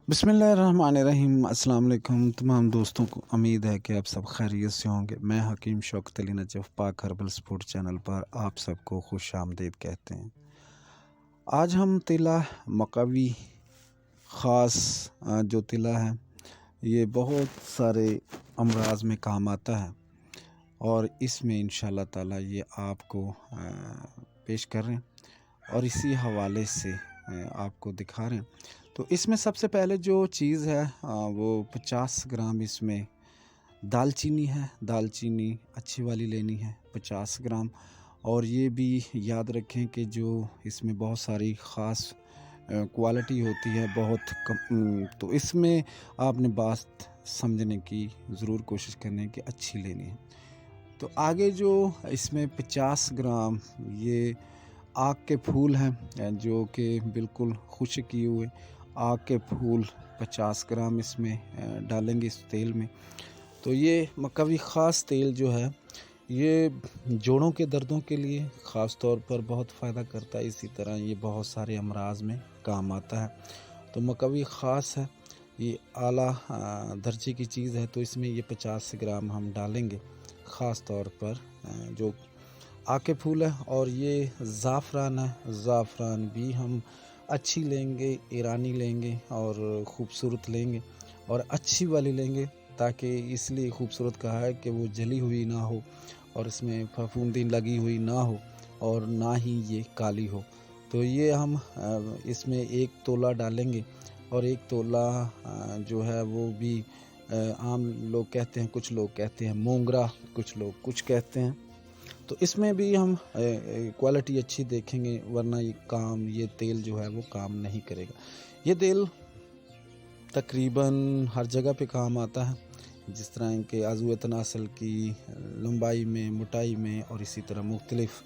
बिस्मिल्लाहिर्रहमानिर्रहीम। अस्सलाम वालेकुम तमाम दोस्तों को। उम्मीद है कि आप सब खैरियत से होंगे। मैं हकीम शौकत अली नजफ़ पाक हर्बल स्पोर्ट चैनल पर आप सबको खुश आमदीद कहते हैं। आज हम तिला मकवी ख़ास जो तिला है ये बहुत सारे अमराज में काम आता है और इसमें इंशाअल्लाह ताला ये आपको पेश कर रहे हैं और इसी हवाले से आपको दिखा रहे हैं। तो इसमें सबसे पहले जो चीज़ है वो 50 ग्राम इसमें दालचीनी है। दालचीनी अच्छी वाली लेनी है 50 ग्राम। और ये भी याद रखें कि जो इसमें बहुत सारी ख़ास क्वालिटी होती है बहुत कम, तो इसमें आपने बात समझने की ज़रूर कोशिश करनी कि अच्छी लेनी है। तो आगे जो इसमें 50 ग्राम ये आग के फूल हैं जो कि बिल्कुल खुश्क किए हुए आग के फूल 50 ग्राम इसमें डालेंगे इस तेल में। तो ये मकवी ख़ास तेल जो है ये जोड़ों के दर्दों के लिए ख़ास तौर पर बहुत फ़ायदा करता है। इसी तरह ये बहुत सारे अमराज में काम आता है। तो मकवी ख़ास है, ये आला दर्जे की चीज़ है। तो इसमें ये 50 ग्राम हम डालेंगे ख़ास तौर पर जो आग के फूल है। और ये ज़ाफ़रान है, ज़ाफ़रान भी हम अच्छी लेंगे, ईरानी लेंगे और ख़ूबसूरत लेंगे और अच्छी वाली लेंगे, ताकि इसलिए ख़ूबसूरत कहा है कि वो जली हुई ना हो और इसमें फफूंदी लगी हुई ना हो और ना ही ये काली हो। तो ये हम इसमें 1 तोला डालेंगे और 1 तोला जो है वो भी आम लोग कहते हैं, कुछ लोग कहते हैं मोंगरा, कुछ लोग कुछ कहते हैं। तो इसमें भी हम क्वालिटी अच्छी देखेंगे, वरना ये तेल जो है वो काम नहीं करेगा। ये तेल तकरीबन हर जगह पे काम आता है, जिस तरह इनके आज़ू तनासल की लंबाई में, मोटाई में और इसी तरह मुख्तलिफ़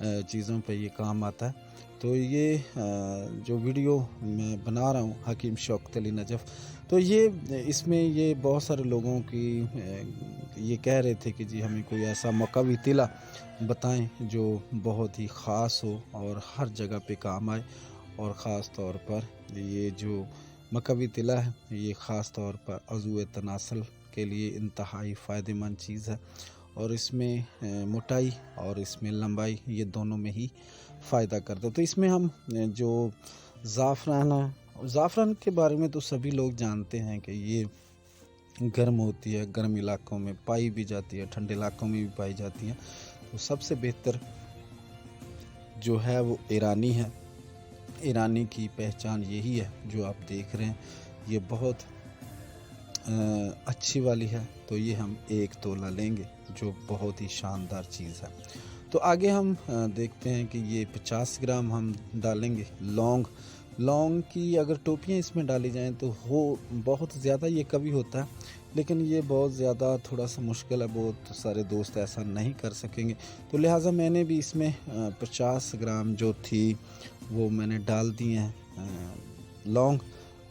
चीज़ों पे ये काम आता है। तो ये जो वीडियो मैं बना रहा हूँ हकीम शौकत अली नजफ़, तो ये इसमें ये बहुत सारे लोगों की ये कह रहे थे कि जी हमें कोई ऐसा मकवी तिला बताएं जो बहुत ही ख़ास हो और हर जगह पे काम आए। और ख़ास तौर पर ये जो मकवी तिला है ये ख़ास तौर पर अज़ू तनासल के लिए इंतहाई फ़ायदेमंद चीज़ है और इसमें मोटाई और इसमें लंबाई ये दोनों में ही फ़ायदा करता है। तो इसमें हम जो ज़ाफ़रान है, ज़ाफ़रान के बारे में तो सभी लोग जानते हैं कि ये गर्म होती है, गर्म इलाकों में पाई भी जाती है, ठंडे इलाकों में भी पाई जाती है। तो सबसे बेहतर जो है वो ईरानी है। ईरानी की पहचान यही है जो आप देख रहे हैं, ये बहुत अच्छी वाली है। तो ये हम 1 तोला लेंगे जो बहुत ही शानदार चीज़ है। तो आगे हम देखते हैं कि ये 50 ग्राम हम डालेंगे लौंग की अगर टोपियाँ इसमें डाली जाएं तो हो बहुत ज़्यादा ये कभी होता है, लेकिन ये बहुत ज़्यादा थोड़ा सा मुश्किल है, बहुत सारे दोस्त ऐसा नहीं कर सकेंगे। तो लिहाजा मैंने भी इसमें 50 ग्राम जो थी वो मैंने डाल दिए हैं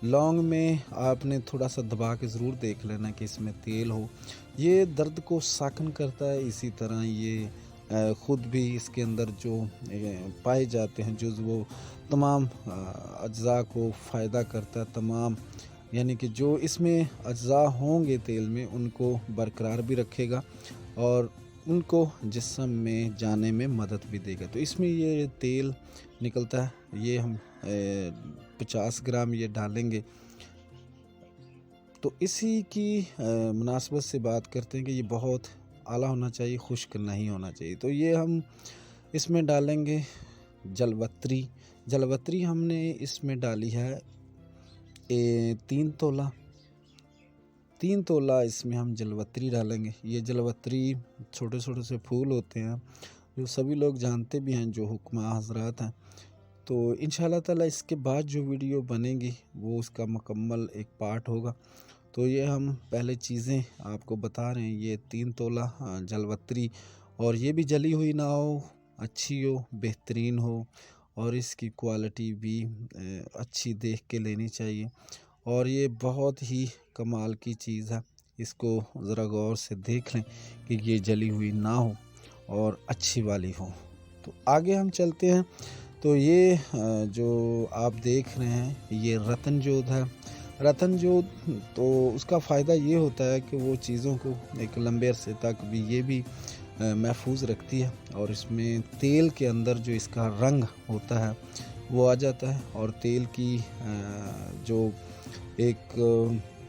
लौंग में आपने थोड़ा सा दबा के ज़रूर देख लेना कि इसमें तेल हो। ये दर्द को साकन करता है, इसी तरह ये ख़ुद भी इसके अंदर जो पाए जाते हैं जुज़ वो तमाम अज्ज़ा को फ़ायदा करता है। तमाम यानी कि जो इसमें अज्ज़ा होंगे तेल में उनको बरकरार भी रखेगा और उनको जिस्म में जाने में मदद भी देगा। तो इसमें ये तेल निकलता है, ये हम 50 ग्राम ये डालेंगे। तो इसी की मुनासबत से बात करते हैं कि ये बहुत आला होना चाहिए, खुश्क नहीं होना चाहिए। तो ये हम इसमें डालेंगे जलवत्री हमने इसमें डाली है 3 तोला इसमें हम जलवत्री डालेंगे। ये जलवत्री छोटे छोटे से फूल होते हैं जो सभी लोग जानते भी हैं, जो हुक्मा हज़रात हैं। तो इंशाअल्लाह ताला इसके बाद जो वीडियो बनेगी वो उसका मुकम्मल एक पार्ट होगा। तो ये हम पहले चीज़ें आपको बता रहे हैं, ये 3 तोला जलवत्री, और ये भी जली हुई ना हो, अच्छी हो, बेहतरीन हो और इसकी क्वालिटी भी अच्छी देख के लेनी चाहिए। और ये बहुत ही कमाल की चीज़ है, इसको ज़रा गौर से देख लें कि ये जली हुई ना हो और अच्छी वाली हो। तो आगे हम चलते हैं। तो ये जो आप देख रहे हैं ये रतन जोध है। रतन जो तो उसका फ़ायदा ये होता है कि वो चीज़ों को एक लंबे अरसे तक भी ये भी महफूज रखती है, और इसमें तेल के अंदर जो इसका रंग होता है वो आ जाता है। और तेल की जो एक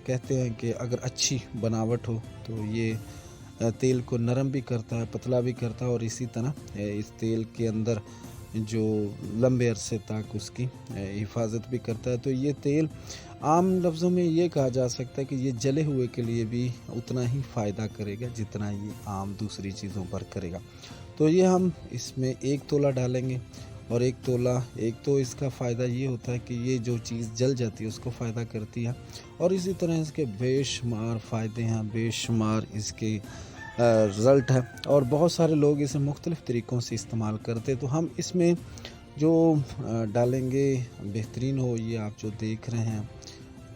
कहते हैं कि अगर अच्छी बनावट हो तो ये तेल को नरम भी करता है, पतला भी करता है, और इसी तरह इस तेल के अंदर जो लंबे अरसे तक उसकी हिफाजत भी करता है। तो ये तेल आम लफ्ज़ों में ये कहा जा सकता है कि ये जले हुए के लिए भी उतना ही फ़ायदा करेगा जितना ये आम दूसरी चीज़ों पर करेगा। तो ये हम इसमें 1 तोला डालेंगे, और 1 तोला, एक तो इसका फ़ायदा ये होता है कि ये जो चीज़ जल जाती है उसको फ़ायदा करती है, और इसी तरह इसके बेशुमार फ़ायदे हैं, बेशुमार इसके रिज़ल्ट है, और बहुत सारे लोग इसे मुख्तलिफ़ तरीक़ों से इस्तेमाल करते हैं। तो हम इसमें जो डालेंगे बेहतरीन हो, ये आप जो देख रहे हैं,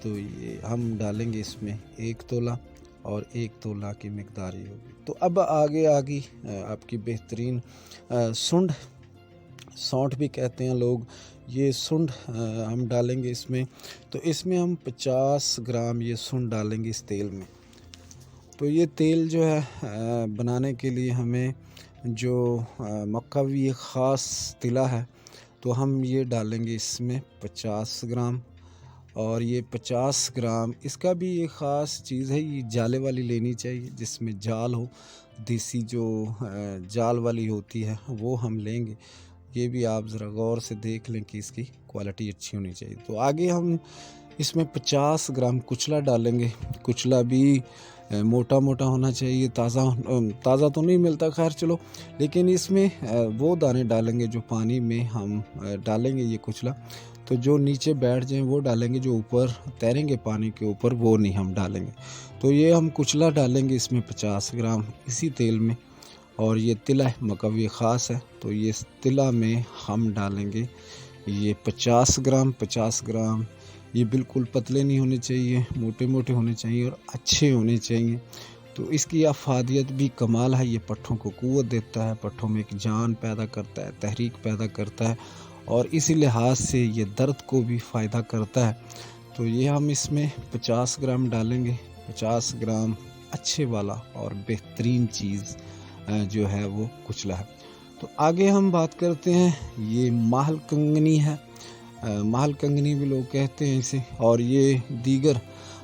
तो ये हम डालेंगे इसमें 1 तोला, और 1 तोला की मिक़दार ये होगी। तो अब आगे आपकी बेहतरीन सुंड, सौंठ भी कहते हैं लोग, ये सुंड हम डालेंगे इसमें। तो इसमें हम 50 ग्राम ये सुंड डालेंगे इस तेल में। तो ये तेल जो है बनाने के लिए हमें जो मक्का भी एक ख़ास तिला है, तो हम ये डालेंगे इसमें 50 ग्राम। और ये 50 ग्राम इसका भी एक ख़ास चीज़ है, ये जाले वाली लेनी चाहिए जिसमें जाल हो, देसी जो जाल वाली होती है वो हम लेंगे। ये भी आप ज़रा गौर से देख लें कि इसकी क्वालिटी अच्छी होनी चाहिए। तो आगे हम इसमें 50 ग्राम कुचला डालेंगे। कुचला भी मोटा मोटा होना चाहिए, ताज़ा तो नहीं मिलता खैर चलो, लेकिन इसमें वो दाने डालेंगे जो पानी में हम डालेंगे ये कुचला, तो जो नीचे बैठ जाएं वो डालेंगे, जो ऊपर तैरेंगे पानी के ऊपर वो नहीं हम डालेंगे। तो ये हम कुचला डालेंगे इसमें 50 ग्राम इसी तेल में। और ये तिला है, मकवी ख़ास है, तो ये तिला में हम डालेंगे ये 50 ग्राम। ये बिल्कुल पतले नहीं होने चाहिए, मोटे मोटे होने चाहिए और अच्छे होने चाहिए। तो इसकी अफादियत भी कमाल है, ये पट्ठों को क़ुव्वत देता है, पट्ठों में एक जान पैदा करता है, तहरीक पैदा करता है, और इसी लिहाज से ये दर्द को भी फ़ायदा करता है। तो ये हम इसमें 50 ग्राम डालेंगे, 50 ग्राम अच्छे वाला और बेहतरीन चीज़ जो है वो कुचला है। तो आगे हम बात करते हैं, ये महल कंगनी है, महल कंगनी भी लोग कहते हैं इसे, और ये दीगर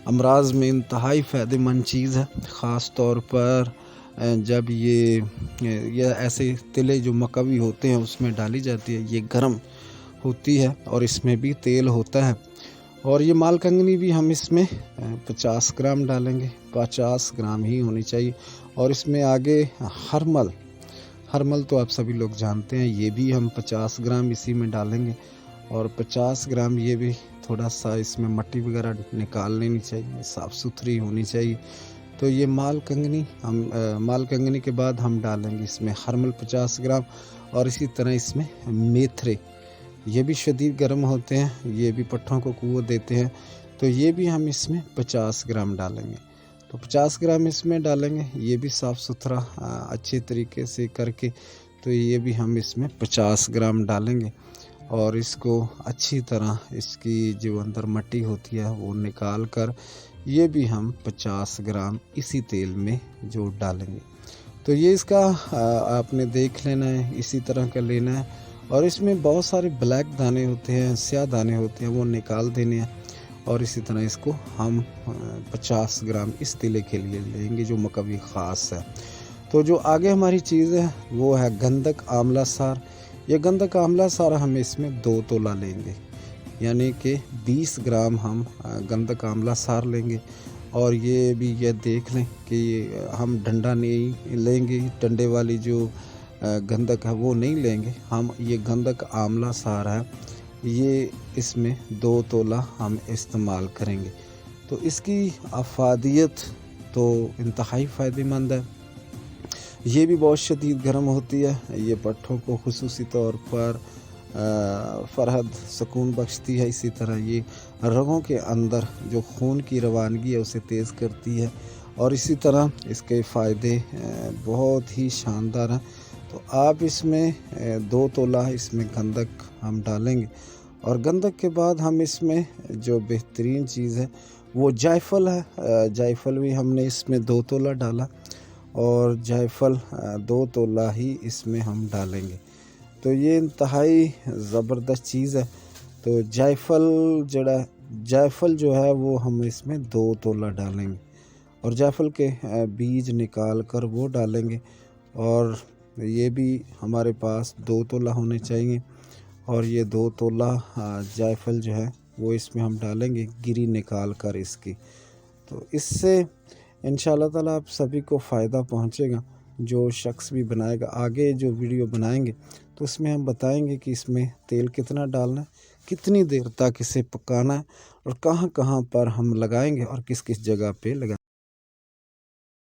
अमराज में इंतहाई फ़ायदेमंद चीज़ है। ख़ास तौर पर जब ये ऐसे तिले जो मकवी होते हैं उसमें डाली जाती है, ये गर्म होती है और इसमें भी तेल होता है। और ये माल कंगनी भी हम इसमें 50 ग्राम डालेंगे, 50 ग्राम ही होनी चाहिए। और इसमें आगे हरमल तो आप सभी लोग जानते हैं, ये भी हम 50 ग्राम इसी में डालेंगे, और 50 ग्राम ये भी थोड़ा सा इसमें मट्टी वगैरह निकाल लेनी चाहिए, साफ़ सुथरी होनी चाहिए। तो ये माल कंगनी के बाद हम डालेंगे इसमें हरमल 50 ग्राम, और इसी तरह इसमें मेथरे, ये भी शदीद गर्म होते हैं, ये भी पट्ठों को क़ुव्वत देते हैं, तो ये भी हम इसमें 50 ग्राम डालेंगे। तो 50 ग्राम इसमें डालेंगे, ये भी साफ़ सुथरा अच्छे तरीके से करके, तो ये भी हम इसमें 50 ग्राम डालेंगे, और इसको अच्छी तरह इसकी जो अंदर मट्टी होती है वो निकाल कर ये भी हम 50 ग्राम इसी तेल में जो डालेंगे। तो ये इसका आपने देख लेना है, इसी तरह का लेना है। और इसमें बहुत सारे ब्लैक दाने होते हैं, स्याह दाने होते हैं, वो निकाल देने हैं। और इसी तरह इसको हम 50 ग्राम इस तिले के लिए लेंगे जो मकवी ख़ास है। तो जो आगे हमारी चीज़ है वो है गंधक आंवला सार। ये गंधक आंवला सार हम इसमें 2 तोला लेंगे, यानी कि 20 ग्राम हम गंधक आंवला सार लेंगे। और ये भी ये देख लें कि हम डंडा नहीं लेंगे, डंडे वाली जो गंधक है वो नहीं लेंगे, हम ये गंधक आंवला सार है, ये इसमें 2 तोला हम इस्तेमाल करेंगे। तो इसकी अफादियत तो इंतहाई फ़ायदेमंद है, ये भी बहुत शदीद गर्म होती है, ये पट्ठों को खुसूसी तौर पर फ़रहद सुकून बख्शती है। इसी तरह ये रगों के अंदर जो खून की रवानगी है उसे तेज़ करती है, और इसी तरह इसके फ़ायदे बहुत ही शानदार हैं। तो आप इसमें 2 तोला इसमें गंधक हम डालेंगे, और गंधक के बाद हम इसमें जो बेहतरीन चीज़ है वो जायफल है। जायफल भी हमने इसमें 2 तोला डाला और जायफल 2 तोला ही इसमें हम डालेंगे। तो ये इंतहाई ज़बरदस्त चीज़ है। तो जायफल जो है वो हम इसमें 2 तोला डालेंगे और जायफल के बीज निकाल कर वो डालेंगे। और ये भी हमारे पास 2 तोला होने चाहिए और ये 2 तोला जायफल जो है वो इसमें हम डालेंगे गिरी निकाल कर इसकी। तो इससे इंशाअल्लाह ताला आप सभी को फ़ायदा पहुंचेगा। जो शख्स भी बनाएगा, आगे जो वीडियो बनाएंगे तो उसमें हम बताएंगे कि इसमें तेल कितना डालना है, कितनी देर तक इसे पकाना है और कहाँ कहाँ पर हम लगाएंगे और किस किस जगह पे लगाएंगे।